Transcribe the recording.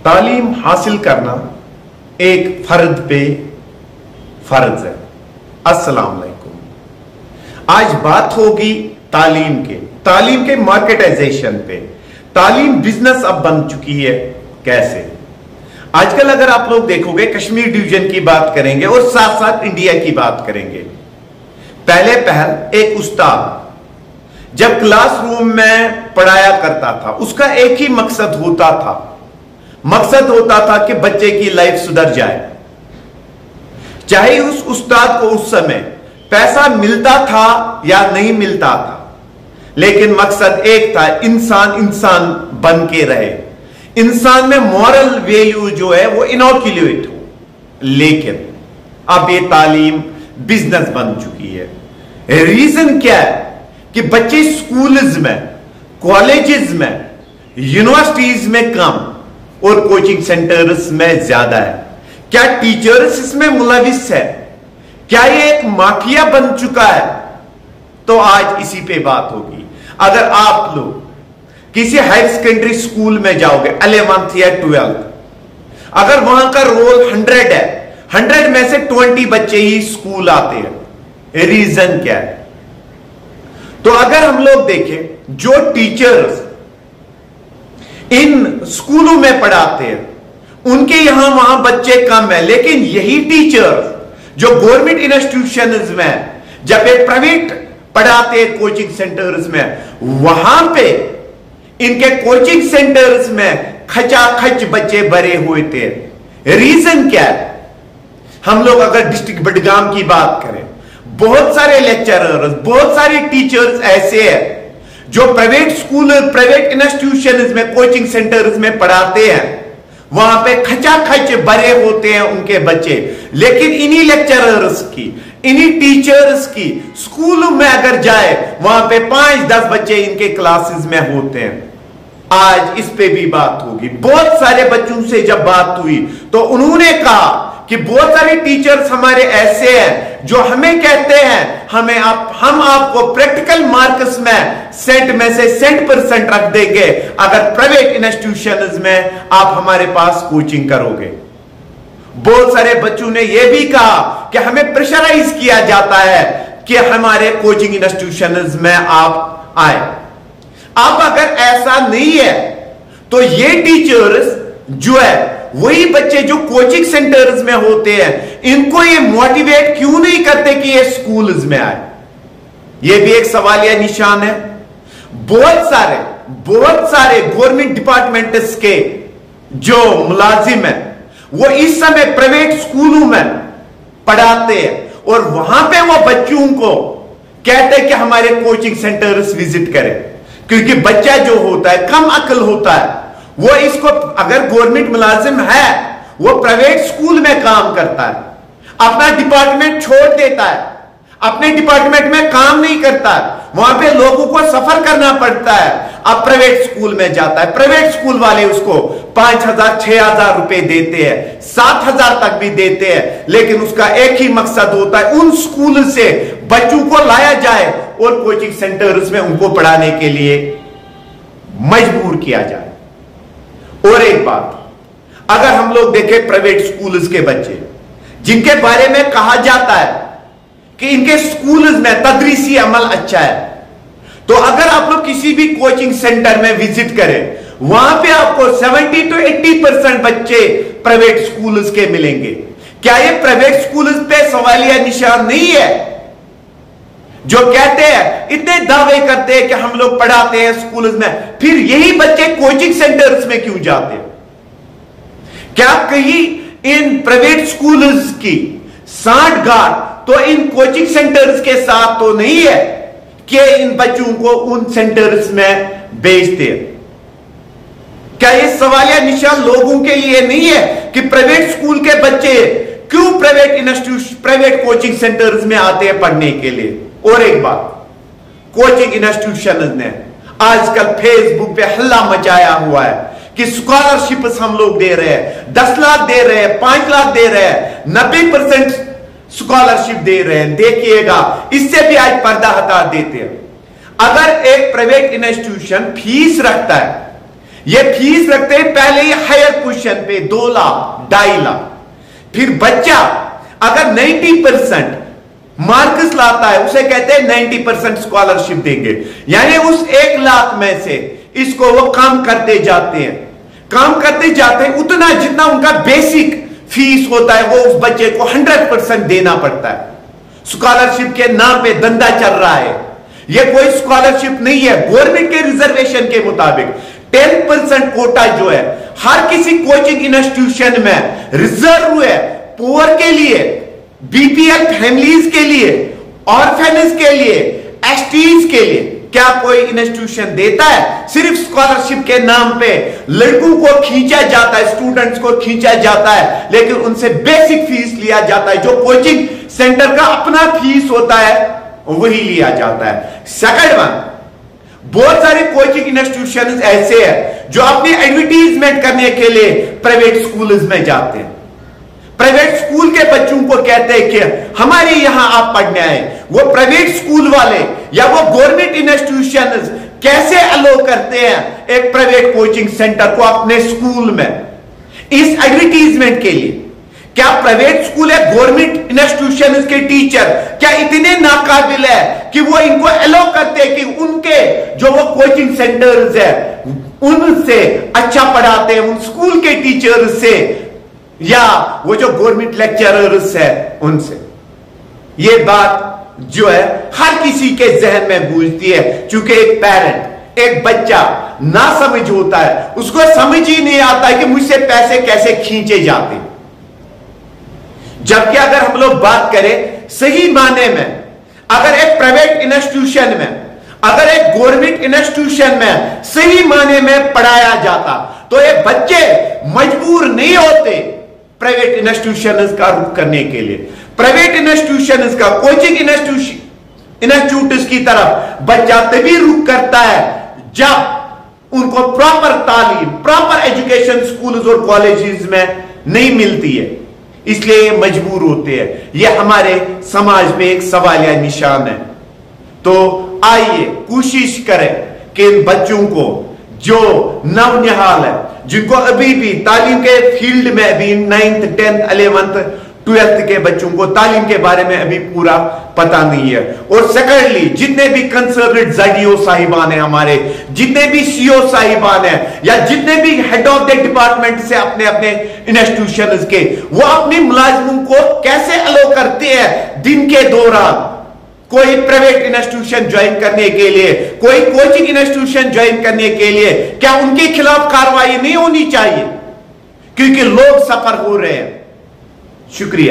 तालीम हासिल करना एक फर्द पे फर्ज है। अस्सलाम वालेकुम। आज बात होगी तालीम के मार्केटाइजेशन पे। तालीम बिजनेस अब बन चुकी है। कैसे? आजकल अगर आप लोग देखोगे कश्मीर डिवीजन की बात करेंगे और साथ साथ इंडिया की बात करेंगे। पहले पहल एक उस्ताद जब क्लासरूम में पढ़ाया करता था, उसका एक ही मकसद होता था कि बच्चे की लाइफ सुधर जाए। चाहे उस उस्ताद को उस समय पैसा मिलता था या नहीं मिलता था, लेकिन मकसद एक था, इंसान बन के रहे, इंसान में मॉरल वैल्यू जो है वो इनोक्यूलेट हो। लेकिन अब ये तालीम बिजनेस बन चुकी है। रीजन क्या है कि बच्चे स्कूल्स में, कॉलेजेस में, यूनिवर्सिटीज में कम और कोचिंग सेंटर्स में ज्यादा है। क्या टीचर्स इसमें मुलविस है? क्या ये एक माफिया बन चुका है? तो आज इसी पे बात होगी। अगर आप लोग किसी हायर सेकेंडरी स्कूल में जाओगे 11th या 12th, अगर वहां का रोल 100 है, 100 में से 20 बच्चे ही स्कूल आते हैं। रीजन क्या है? तो अगर हम लोग देखें, जो टीचर्स इन स्कूलों में पढ़ाते हैं उनके यहां वहां बच्चे कम है, लेकिन यही टीचर जो गवर्नमेंट इंस्टीट्यूशंस में, जब एक प्राइवेट पढ़ाते हैं कोचिंग सेंटर्स में, वहां पे इनके कोचिंग सेंटर्स में खचाखच बच्चे भरे हुए थे। रीजन क्या है? हम लोग अगर डिस्ट्रिक्ट बडगाम की बात करें, बहुत सारे लेक्चरर्स, बहुत सारे टीचर्स ऐसे हैं जो प्राइवेट स्कूल, प्राइवेट इंस्टीट्यूशंस में, कोचिंग सेंटर्स में पढ़ाते हैं, वहां पे खचाखच भरे होते हैं उनके बच्चे। लेकिन इन्हीं लेक्चरर्स की, इन्हीं टीचर्स की स्कूल में अगर जाए, वहां पे 5-10 बच्चे इनके क्लासेस में होते हैं। आज इस पे भी बात होगी। बहुत सारे बच्चों से जब बात हुई तो उन्होंने कहा कि बहुत सारे टीचर्स हमारे ऐसे हैं जो हमें कहते हैं हम आपको प्रैक्टिकल मार्क्स में 100% रख देंगे अगर प्राइवेट इंस्टीट्यूशंस में आप हमारे पास कोचिंग करोगे। बहुत सारे बच्चों ने यह भी कहा कि हमें प्रेशराइज किया जाता है कि हमारे कोचिंग इंस्टीट्यूशंस में आप आए। अब अगर ऐसा नहीं है तो ये टीचर्स जो है, वही बच्चे जो कोचिंग सेंटर्स में होते हैं, इनको ये मोटिवेट क्यों नहीं करते कि ये स्कूल्स में आए? ये भी एक सवालिया निशान है। बहुत सारे गवर्नमेंट डिपार्टमेंट्स के जो मुलाजिम हैं, वो इस समय प्राइवेट स्कूलों में पढ़ाते हैं और वहां पे वो बच्चों को कहते हैं कि हमारे कोचिंग सेंटर्स विजिट करें, क्योंकि बच्चा जो होता है कम अक्ल होता है, वो इसको, अगर गवर्नमेंट मुलाजिम है, वो प्राइवेट स्कूल में काम करता है, अपना डिपार्टमेंट छोड़ देता है, अपने डिपार्टमेंट में काम नहीं करता है, वहां पे लोगों को सफर करना पड़ता है, अब प्राइवेट स्कूल में जाता है। प्राइवेट स्कूल वाले उसको 5,000-6,000 रुपए देते हैं, 7,000 तक भी देते हैं, लेकिन उसका एक ही मकसद होता है, उन स्कूल से बच्चों को लाया जाए और कोचिंग सेंटर्स में उनको पढ़ाने के लिए मजबूर किया जाए। और एक बात, अगर हम लोग देखें प्राइवेट स्कूल्स के बच्चे जिनके बारे में कहा जाता है कि इनके स्कूल्स में तदरीसी अमल अच्छा है, तो अगर आप लोग किसी भी कोचिंग सेंटर में विजिट करें, वहां पे आपको 70-80% बच्चे प्राइवेट स्कूल्स के मिलेंगे। क्या ये प्राइवेट स्कूल्स पे सवालिया निशान नहीं है? जो कहते हैं, इतने दावे करते हैं कि हम लोग पढ़ाते हैं स्कूल्स में, फिर यही बच्चे कोचिंग सेंटर्स में क्यों जाते हैं? क्या कहीं इन प्राइवेट स्कूल्स की सांठगांठ तो इन कोचिंग सेंटर्स के साथ तो नहीं है कि इन बच्चों को उन सेंटर्स में भेजते हैं? क्या ये सवालिया निशान लोगों के लिए नहीं है कि प्राइवेट स्कूल के बच्चे क्यों प्राइवेट कोचिंग सेंटर्स में आते हैं पढ़ने के लिए? और एक बात, कोचिंग इंस्टीट्यूशन ने आजकल फेसबुक पे हल्ला मचाया हुआ है कि स्कॉलरशिप्स हम लोग दे रहे हैं, 10 लाख दे रहे हैं, 5 लाख दे रहे हैं, 90% स्कॉलरशिप दे रहे हैं। देखिएगा, इससे भी आज पर्दा हटा देते हैं। अगर एक प्राइवेट इंस्टीट्यूशन फीस रखता है ये फीस रखते हैं पहले ही हायर पोजीशन पे 2 लाख 2.5 लाख। फिर बच्चा अगर 90% मार्क्स लाता है उसे कहते हैं 90% स्कॉलरशिप देंगे, यानी उस 1 लाख में से इसको वो काम करते जाते हैं उतना जितना उनका बेसिक फीस होता है वो उस बच्चे को 100% देना पड़ता है। स्कॉलरशिप के नाम पे धंधा चल रहा है। ये कोई स्कॉलरशिप नहीं है, गवर्नमेंट के रिजर्वेशन के मुताबिक 10% कोटा जो है हर किसी कोचिंग इंस्टीट्यूशन में रिजर्व है, पुअर के लिए, बीपीएल फैमिलीज के लिए, ऑर्फेनेज के लिए, एसटीज के लिए। क्या कोई इंस्टीट्यूशन देता है? सिर्फ स्कॉलरशिप के नाम पे लड़कों को खींचा जाता है, स्टूडेंट्स को खींचा जाता है, लेकिन उनसे बेसिक फीस लिया जाता है। जो कोचिंग सेंटर का अपना फीस होता है वही लिया जाता है। सेकंड वन, बहुत सारे कोचिंग इंस्टीट्यूशन ऐसे हैं जो अपनी एडवर्टीजमेंट करने के लिए प्राइवेट स्कूल्स में जाते हैं। प्राइवेट स्कूल के बच्चों को कहते हैं कि हमारे यहां आप पढ़ने आए। वो प्राइवेट स्कूल वाले या वो गवर्नमेंट इंस्टीट्यूशन कैसे अलो करते हैं एक प्राइवेट कोचिंग सेंटर को अपने स्कूल में इस एडवर्टीजमेंट के लिए? क्या प्राइवेट स्कूल है गवर्नमेंट इंस्टीट्यूशन के टीचर क्या इतने नाकाबिल है कि वो इनको अलो करते हैं कि उनके जो वो कोचिंग सेंटर्स है उनसे अच्छा पढ़ाते हैं, उन स्कूल के टीचर्स से या वो जो गवर्नमेंट लेक्चरर्स है उनसे? ये बात जो है हर किसी के जहन में गूंजती है, क्योंकि एक पेरेंट, एक बच्चा ना समझ होता है, उसको समझ ही नहीं आता कि मुझसे पैसे कैसे खींचे जाते। जबकि अगर हम लोग बात करें सही माने में, अगर एक प्राइवेट इंस्टीट्यूशन में, अगर एक गवर्नमेंट इंस्टीट्यूशन में सही माने में पढ़ाया जाता तो ये बच्चे मजबूर नहीं होते प्राइवेट इंस्टीट्यूशन का रुख करने के लिए। प्राइवेट इंस्टीट्यूशन का, कोचिंग इंस्टीट्यूट की तरफ बच्चा तभी रुख करता है जब उनको प्रॉपर तालीम, प्रॉपर एजुकेशन स्कूल्स और कॉलेजेस में नहीं मिलती है, इसलिए ये मजबूर होते हैं। ये हमारे समाज में एक सवालिया निशान है। तो आइए कोशिश करें कि इन बच्चों को जो नवनिहाल है, जिनको अभी भी तालीम के फील्ड में अभी 9th 10th 11th 12th के बच्चों को तालीम के बारे में अभी पूरा पता नहीं है, और सेकेंडली जितने भी कंसर्न जडीओ साहिबान है, हमारे जितने भी सीओ साहिबान है या जितने भी हेड ऑफ द डिपार्टमेंट से अपने अपने इंस्टीट्यूशन के, वो अपने मुलाजिमों को कैसे अलो करते हैं दिन के दौरान कोई प्राइवेट इंस्टीट्यूशन ज्वाइन करने के लिए, कोई कोचिंग इंस्टीट्यूशन ज्वाइन करने के लिए? क्या उनके खिलाफ कार्रवाई नहीं होनी चाहिए? क्योंकि लोग सफर हो रहे हैं। शुक्रिया।